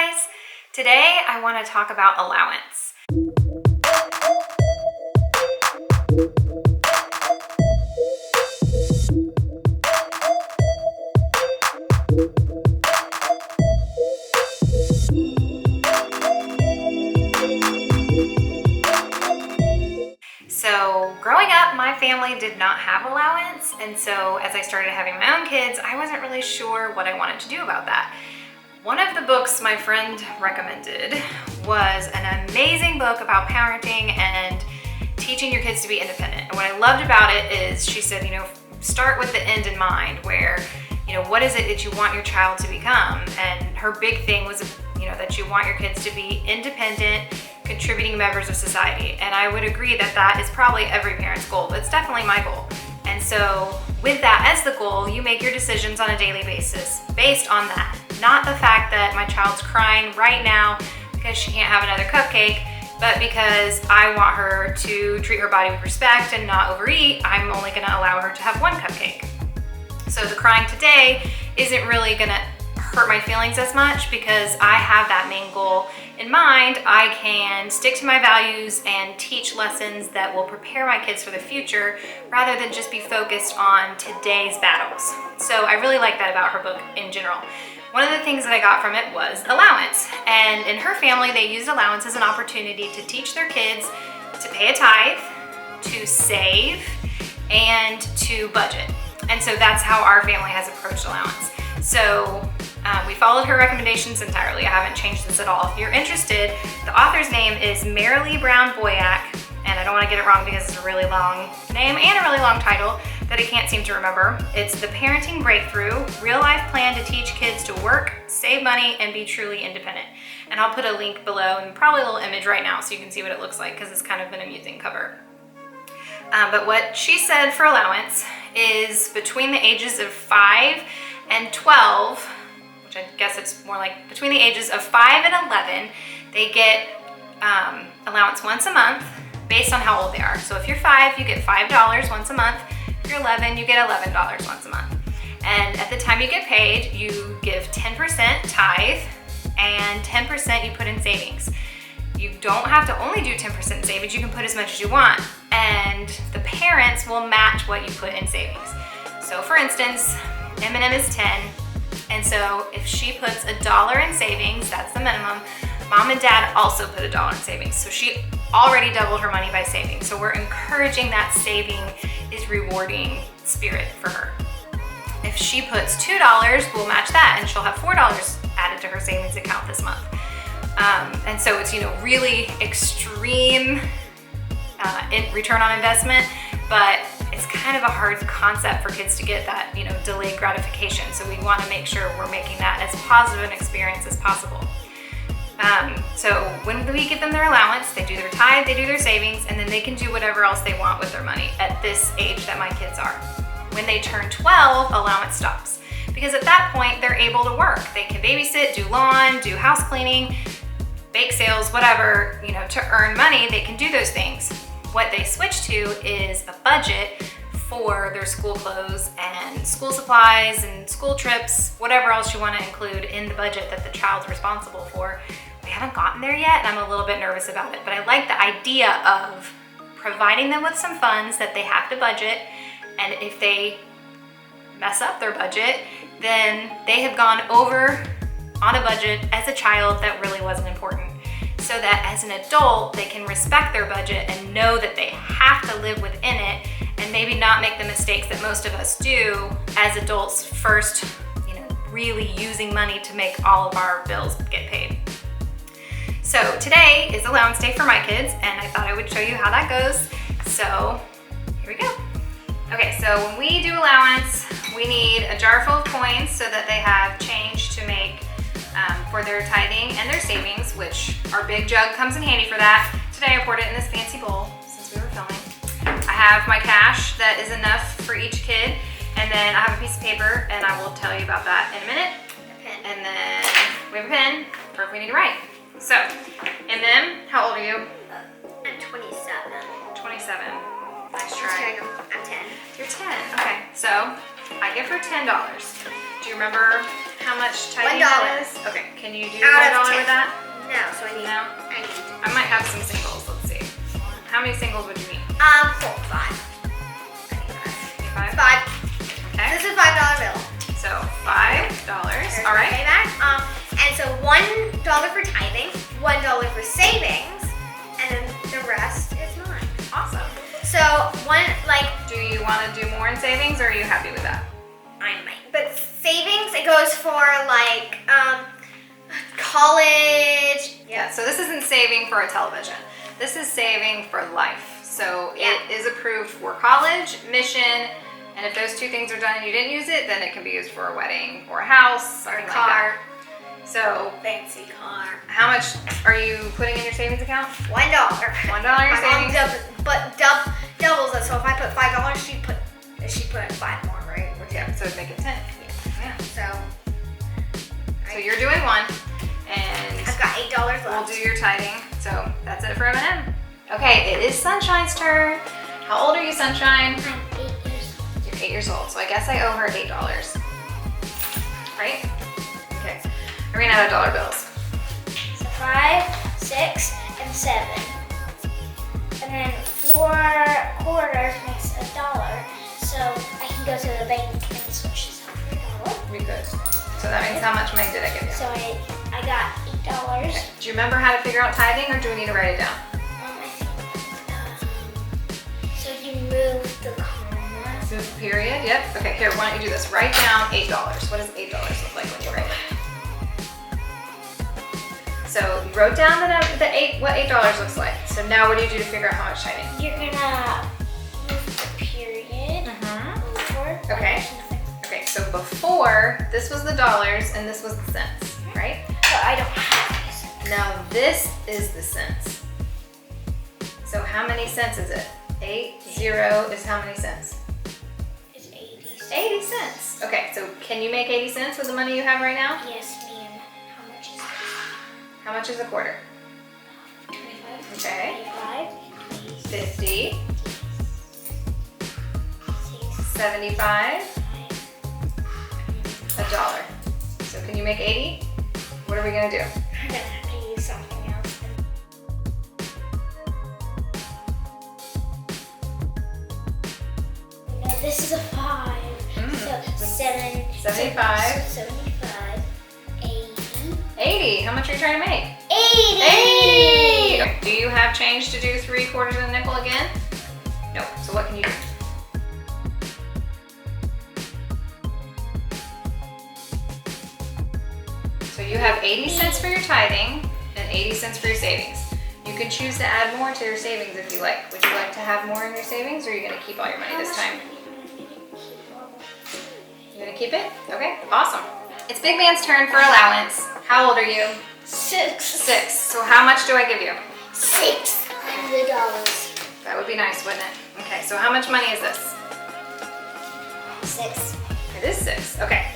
guys! Today I want to talk about allowance. So growing up, my family did not have allowance, and so as I started having my own kids, I wasn't really sure what I wanted to do about that. One of the books my friend recommended was an amazing book about parenting and teaching your kids to be independent. And what I loved about it is she said, start with the end in mind, where, what is it that you want your child to become? And her big thing was, that you want your kids to be independent, contributing members of society. And I would agree that that is probably every parent's goal, but it's definitely my goal. And so with that as the goal, you make your decisions on a daily basis based on that. Not the fact that my child's crying right now because she can't have another cupcake, but because I want her to treat her body with respect and not overeat, I'm only gonna allow her to have one cupcake. So the crying today isn't really gonna hurt my feelings as much because I have that main goal in mind. I can stick to my values and teach lessons that will prepare my kids for the future rather than just be focused on today's battles. So I really like that about her book in general. One of the things that I got from it was allowance. And in her family, they used allowance as an opportunity to teach their kids to pay a tithe, to save, and to budget. And so that's how our family has approached allowance. So we followed her recommendations entirely. I haven't changed this at all. If you're interested, the author's name is Merrilee Browne Boyack, and I don't want to get it wrong because it's a really long name and a really long title that I can't seem to remember. It's The Parenting Breakthrough, Real Life Plan to Teach Kids to Work, Save Money, and Be Truly Independent. And I'll put a link below and probably a little image right now so you can see what it looks like because it's kind of an amusing cover. But what she said for allowance is between the ages of 5 and 12, which I guess it's more like between the ages of 5 and 11, they get allowance once a month based on how old they are. So if you're 5, you get $5 once a month. If you're 11, you get $11 once a month. And at the time you get paid, you give 10% tithe and 10% you put in savings. You don't have to only do 10% in savings, you can put as much as you want. And the parents will match what you put in savings. So for instance, M&M is 10, and so if she puts $1 in savings, that's the minimum. Mom and dad also put $1 in savings, so she already doubled her money by saving. So we're encouraging that saving is rewarding spirit for her. If she puts $2, we'll match that, and she'll have $4 added to her savings account this month. And so it's really extreme return on investment, but it's kind of a hard concept for kids to get that, delayed gratification. So we want to make sure we're making that as positive an experience as possible. So when we give them their allowance, they do their tithe, they do their savings, and then they can do whatever else they want with their money at this age that my kids are. When they turn 12, allowance stops. Because at that point, they're able to work. They can babysit, do lawn, do house cleaning, bake sales, whatever, to earn money, they can do those things. What they switch to is a budget for their school clothes and school supplies and school trips, whatever else you want to include in the budget that the child's responsible for. We haven't gotten there yet, and I'm a little bit nervous about it, but I like the idea of providing them with some funds that they have to budget, and if they mess up their budget, then they have gone over on a budget as a child that really wasn't important. So that as an adult, they can respect their budget and know that they have to live within it and maybe not make the mistakes that most of us do as adults first, really using money to make all of our bills get paid. So today is allowance day for my kids, and I thought I would show you how that goes. So here we go. Okay, so when we do allowance, we need a jar full of coins so that they have change to make for their tithing and their savings, which our big jug comes in handy for that. Today I poured it in this fancy bowl since we were filming. I have my cash that is enough for each kid, and then I have a piece of paper, and I will tell you about that in a minute. And then we have a pen for if we need to write. So, how old are you? I'm 27. 27. Nice try. I'm 10. You're 10. Okay, so I give her $10. Do you remember how much tithing $1. that is? Okay, can you do Out of $1 with 10. that? No, so I need. No? I might have some singles, let's see. How many singles would you need? 4, 5. I need 5. 5? Okay. This is a $5 bill. So $5, all right. Payback. And so $1 for tithing, $1 for savings, and then the rest is mine. Awesome. So Do you want to do more in savings, or are you happy with that? I might. But savings, it goes for college. Yeah, so this isn't saving for a television. This is saving for life. So it is approved for college, mission, and if those two things are done and you didn't use it, then it can be used for a wedding or a house or a car. So Fancy car. how much are you putting in your savings account? $1. $1 in your savings. Doubles it. So if I put $5, she put 5 more, right? Yeah, so it'd make it 10. Yeah. So you're doing 1, and I've got $8 left. we'll do your tithing. So that's it for M&M. Okay, it is Sunshine's turn. How old are you, Sunshine? I'm 8 years old. You're 8 years old, so I guess I owe her $8. Right? Okay. I ran out of dollar bills. So 5, 6, and 7. And then 4 quarters makes $1. So I can go to the bank and switch this out for $1. We could. So that means how much money did I give you? So I got $8. Okay. Do you remember how to figure out tithing, or do we need to write it down? I think, so you move the comma. Move period, yep. Okay, here, why don't you do this? Write down $8. What does $8 look like when you write it? So you wrote down what $8 looks like. So now what do you do to figure out how much tithing? You're gonna move the period over. Okay. Okay, so before, this was the dollars and this was the cents, right? So I don't have this. Now this is the cents. So how many cents is it? 8, 0 is how many cents? It's 80. 80 cents. Okay, so can you make 80 cents with the money you have right now? Yes, ma'am. How much is How much is a quarter? this? 25. Okay. 25. 50, 6, 75, $1. So can you make 80? What are we gonna do? I'm gonna have to use something else. No, this is a 5. So 7. 75. 75. 80. 80. How much are you trying to make? 80. 80! Okay, do you have change to do 3 quarters and a nickel again? Nope. So what can you do? So you have 80 cents for your tithing and 80 cents for your savings. You can choose to add more to your savings if you like. Would you like to have more in your savings, or are you going to keep all your money this time? You're going to keep it? Okay, awesome. It's Big Man's turn for allowance. How old are you? 6. 6. So how much do I give you? $600. That would be nice, wouldn't it? Okay, so how much money is this? 6. It is 6. Okay.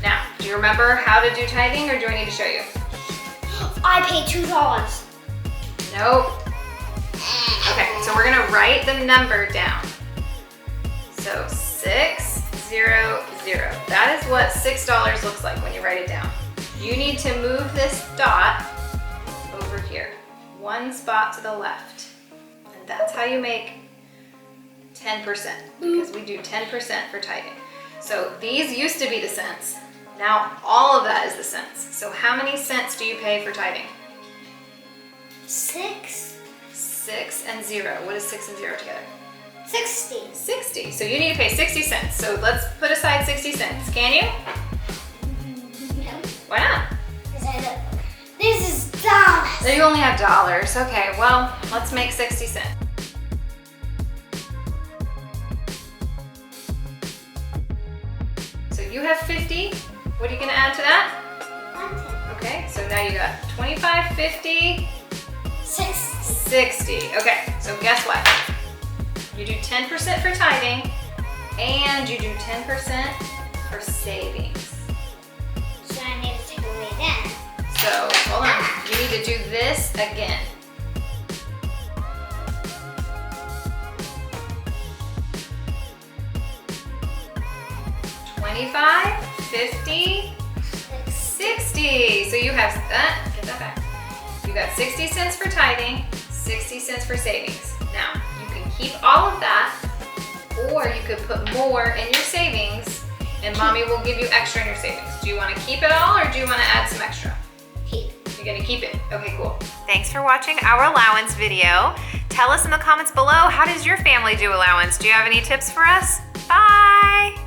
Now, do you remember how to do tithing, or do I need to show you? I paid $2. Nope. Okay, so we're gonna write the number down. So 600. That is what $6 looks like when you write it down. You need to move this dot over here, 1 spot to the left. And that's how you make 10%, because we do 10% for tithing. So these used to be the cents. Now all of that is the cents. So how many cents do you pay for tithing? 6. 6 and 0. What is 6 and 0 together? 60. 60. So you need to pay 60 cents. So let's put aside 60 cents. Can you? No. Why not? This is dollars. So you only have dollars. Okay, well, let's make 60 cents. So you have 50. What are you gonna add to that? Okay, so now you got 25, 50, 60. Okay, so guess what? You do 10% for tithing, and you do 10% for savings. So I need to take away that. So, hold on. You need to do this again. $25, $50, 60. So you have, get that back. You got 60 cents for tithing, 60 cents for savings. Now, you can keep all of that, or you could put more in your savings, and mommy will give you extra in your savings. Do you want to keep it all, or do you want to add some extra? Keep. You're gonna keep it. Okay, cool. Thanks for watching our allowance video. Tell us in the comments below, how does your family do allowance? Do you have any tips for us? Bye.